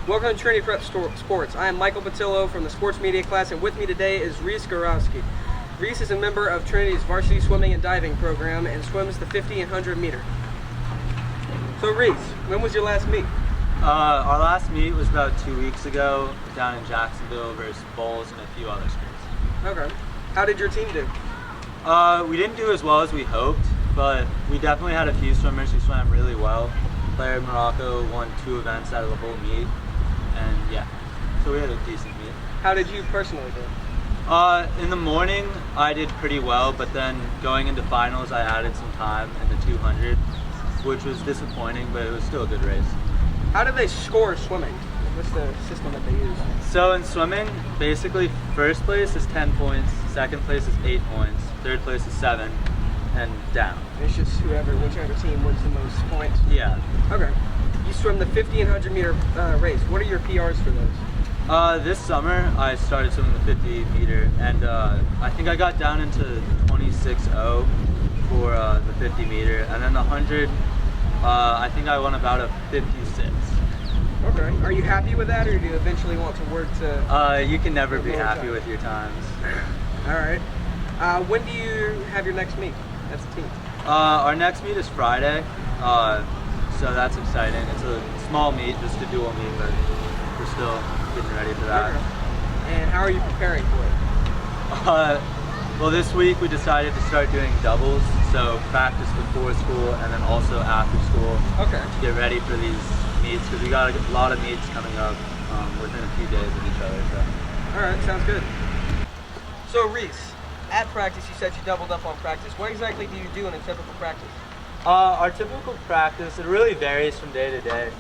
Welcome to Trinity Prep Sports. I am Michael Patillo from the sports media class, and with me today is Reese. Reese is a member of Trinity's varsity swimming and diving program and swims the 50 and 100 meter. So Reese, when was your last meet? Our last meet was about 2 weeks ago down in Jacksonville versus Bowles and a few other schools. Okay. How did your team do? We didn't do as well as we hoped, but we definitely had a few swimmers who swam really well. Player Morocco won 2 events out of the whole meet, and yeah, so we had a decent meet. How did you personally do? In the morning, I did pretty well, but then going into finals, I added some time in the 200, which was disappointing, but it was still a good race. How do they score swimming? What's the system that they use? So in swimming, basically first place is 10 points, second place is 8 points, third place is 7, and down. It's just whichever team wins the most points? Yeah. Okay. You swim the 50 and 100 meter race. What are your PRs for those? This summer, I started swimming the 50 meter, and I think I got down into 26.0 for the 50 meter, and then the 100, I think I won about a 56. Okay. Are you happy with that, or do you eventually want to work to... You can never be happy with your times. All right. When do you have your next meet as a team? Our next meet is Friday, so that's exciting. It's a small meet, just a dual meet, but we're still getting ready for that. Okay. And how are you preparing for it? Well, this week we decided to start doing doubles, so practice before school and then also after school. Okay. To get ready for these meets, because we got a lot of meets coming up within a few days of each other. So. All right, sounds good. So Reese, at practice you said you doubled up on practice. What exactly do you do in a typical practice? Our typical practice, it really varies from day to day,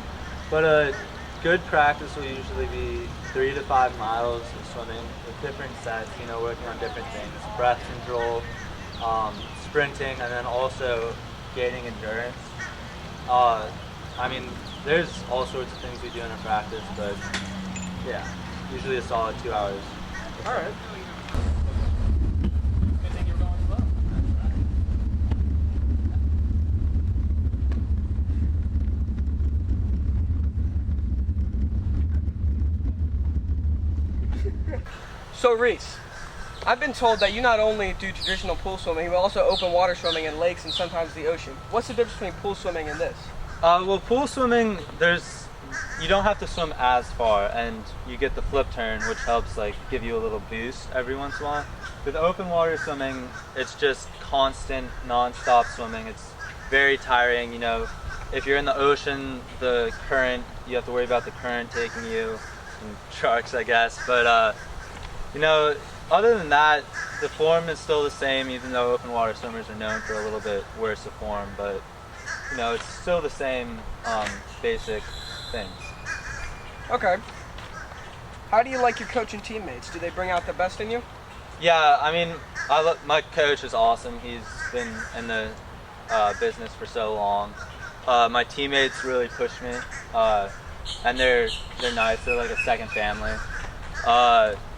but a good practice will usually be 3 to 5 miles of swimming with different sets, working on different things, breath control, sprinting, and then also gaining endurance. I mean, there's all sorts of things we do in a practice, but yeah, usually a solid 2 hours. All right. Good thing you were going slow. So Reese, I've been told that you not only do traditional pool swimming, you also open water swimming in lakes and sometimes the ocean. What's the difference between pool swimming and this? Well, pool swimming, you don't have to swim as far, and you get the flip turn, which helps give you a little boost every once in a while. With open water swimming, it's just constant, non-stop swimming. It's very tiring. If you're in the ocean, the current, you have to worry about the current taking you, and sharks, I guess. But other than that, the form is still the same, even though open water swimmers are known for a little bit worse of form. But it's still the same basic things. Okay. How do you like your coach and teammates? Do they bring out the best in you? Yeah, I mean, my coach is awesome. He's been in the business for so long. My teammates really push me, and they're nice. They're like a second family.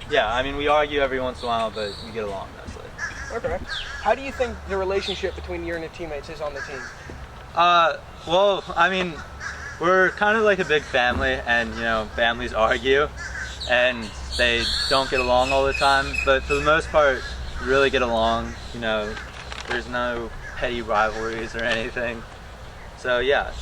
Yeah, I mean, we argue every once in a while, but we get along nicely. Okay. How do you think the relationship between you and your teammates is on the team? Well, I mean, we're kind of like a big family, and families argue, and they don't get along all the time, but for the most part, we really get along. There's no petty rivalries or anything. So yeah.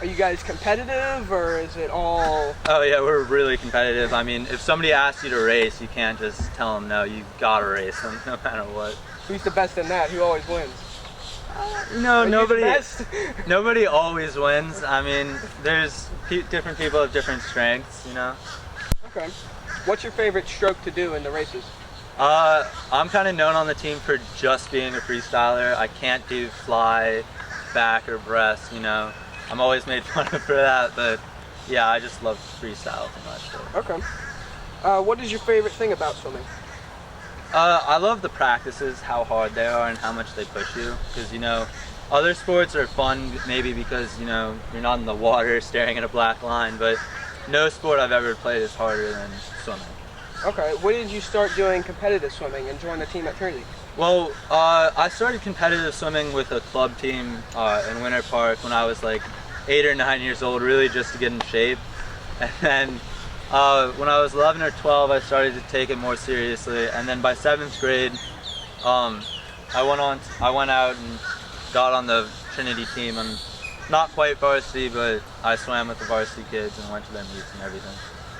Are you guys competitive, or is it all... Oh yeah, we're really competitive. I mean, if somebody asks you to race, you can't just tell them no, you gotta race them no matter what. Who's the best in that? Who always wins? Nobody always wins. I mean, there's different people have different strengths, Okay. What's your favorite stroke to do in the races? I'm kind of known on the team for just being a freestyler. I can't do fly, back, or breast, I'm always made fun of for that, but yeah, I just love freestyle too much. So. Okay. What is your favorite thing about swimming? I love the practices, how hard they are and how much they push you, because other sports are fun maybe because you're not in the water staring at a black line, but no sport I've ever played is harder than swimming. Okay, when did you start doing competitive swimming and join the team at Trinity? Well, I started competitive swimming with a club team in Winter Park when I was like 8 or 9 years old, really just to get in shape. And then when I was 11 or 12, I started to take it more seriously. And then by 7th grade, I went out and got on the Trinity team. And not quite varsity, but I swam with the varsity kids and went to their meets and everything.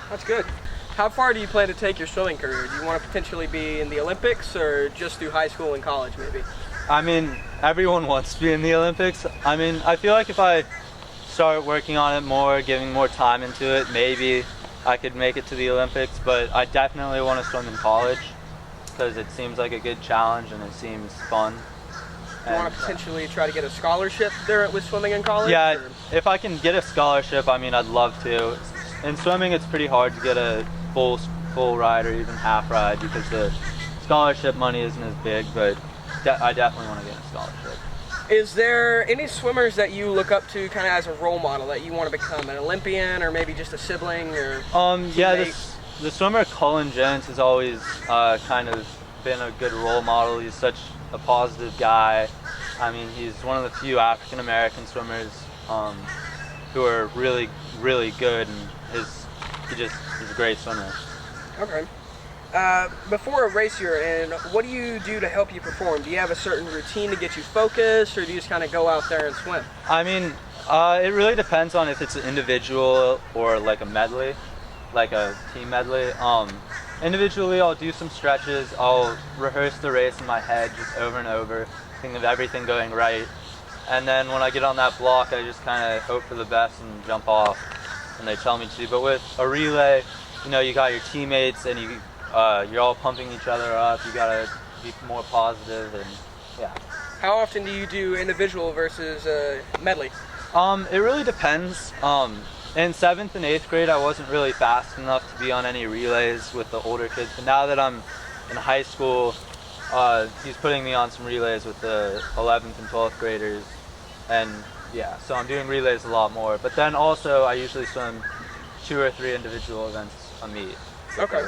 That's good. How far do you plan to take your swimming career? Do you want to potentially be in the Olympics or just through high school and college maybe? I mean, everyone wants to be in the Olympics. I mean, I feel like if I start working on it more, giving more time into it, maybe I could make it to the Olympics, but I definitely want to swim in college because it seems like a good challenge and it seems fun. Do you want to potentially try to get a scholarship there with swimming in college? Yeah, or? If I can get a scholarship, I mean, I'd love to. In swimming, it's pretty hard to get a full ride or even half ride because the scholarship money isn't as big, but I definitely want to get a scholarship. Is there any swimmers that you look up to kind of as a role model that you want to become, an Olympian or maybe just a sibling or yeah, the swimmer Cullen Jones has always kind of been a good role model. He's such a positive guy. I mean, he's one of the few African American swimmers who are really, really good, and he's a great swimmer. Okay. Before a race you're in, what do you do to help you perform? Do you have a certain routine to get you focused, or do you just kind of go out there and swim? I mean, it really depends on if it's an individual or like a medley, like a team medley. Individually, I'll do some stretches. I'll rehearse the race in my head just over and over, think of everything going right. And then when I get on that block, I just kind of hope for the best and jump off when they tell me to. But with a relay, you know, you got your teammates and you're all pumping each other up. You gotta be more positive, and yeah. How often do you do individual versus medley? It really depends. In 7th and 8th grade, I wasn't really fast enough to be on any relays with the older kids. But now that I'm in high school, he's putting me on some relays with the 11th and 12th graders, and yeah, so I'm doing relays a lot more. But then also, I usually swim 2 or 3 individual events a meet. Okay.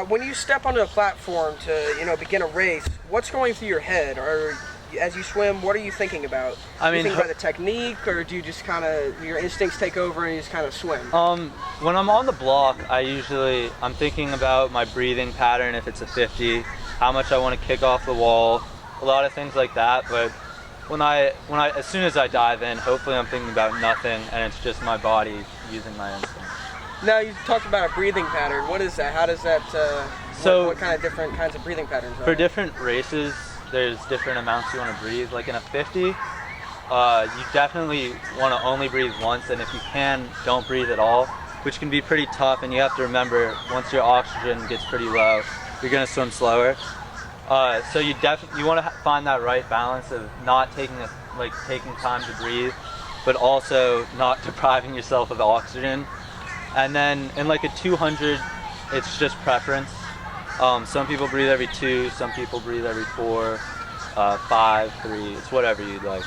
When you step onto a platform to, begin a race, what's going through your head? Or as you swim, what are you thinking about? I mean, do you think about the technique, or do you just kind of, your instincts take over and you just kind of swim? When I'm on the block, I'm thinking about my breathing pattern, if it's a 50, how much I want to kick off the wall, a lot of things like that. But as soon as I dive in, hopefully I'm thinking about nothing, and it's just my body using my instincts. Now, you talked about a breathing pattern. What is that? How does that, what kind of different kinds of breathing patterns are For there? different races, there's different amounts you want to breathe. Like in a 50, you definitely want to only breathe once, and if you can, don't breathe at all, which can be pretty tough, and you have to remember, once your oxygen gets pretty low, you're going to swim slower. So you want to find that right balance of not taking time to breathe, but also not depriving yourself of oxygen. And then in like a 200, it's just preference. Some people breathe every 2, some people breathe every 4, 5, 3. It's whatever you'd like.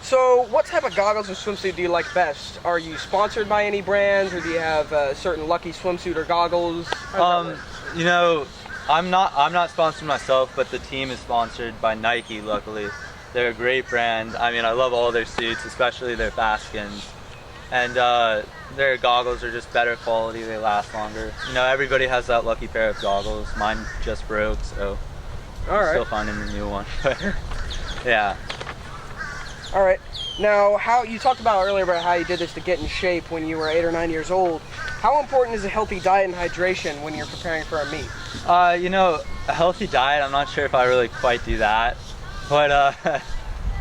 So what type of goggles or swimsuit do you like best? Are you sponsored by any brands, or do you have a certain lucky swimsuit or goggles? You know, I'm not sponsored myself, but the team is sponsored by Nike, luckily. They're a great brand. I mean, I love all their suits, especially their Baskins. And their goggles are just better quality, they last longer. You know, everybody has that lucky pair of goggles. Mine just broke, so I'm still finding a new one. Yeah. All right. Now, you talked about earlier about how you did this to get in shape when you were 8 or 9 years old. How important is a healthy diet and hydration when you're preparing for a meet? You know, a healthy diet, I'm not sure if I really quite do that, but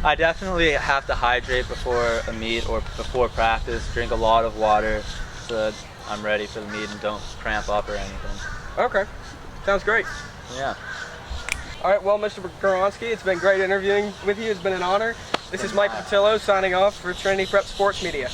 I definitely have to hydrate before a meet or before practice, drink a lot of water so that I'm ready for the meet and don't cramp up or anything. Okay. Sounds great. Yeah. All right, well, Mr. Goronsky, it's been great interviewing with you. It's been an honor. This is Mike Patillo signing off for Trinity Prep Sports Media.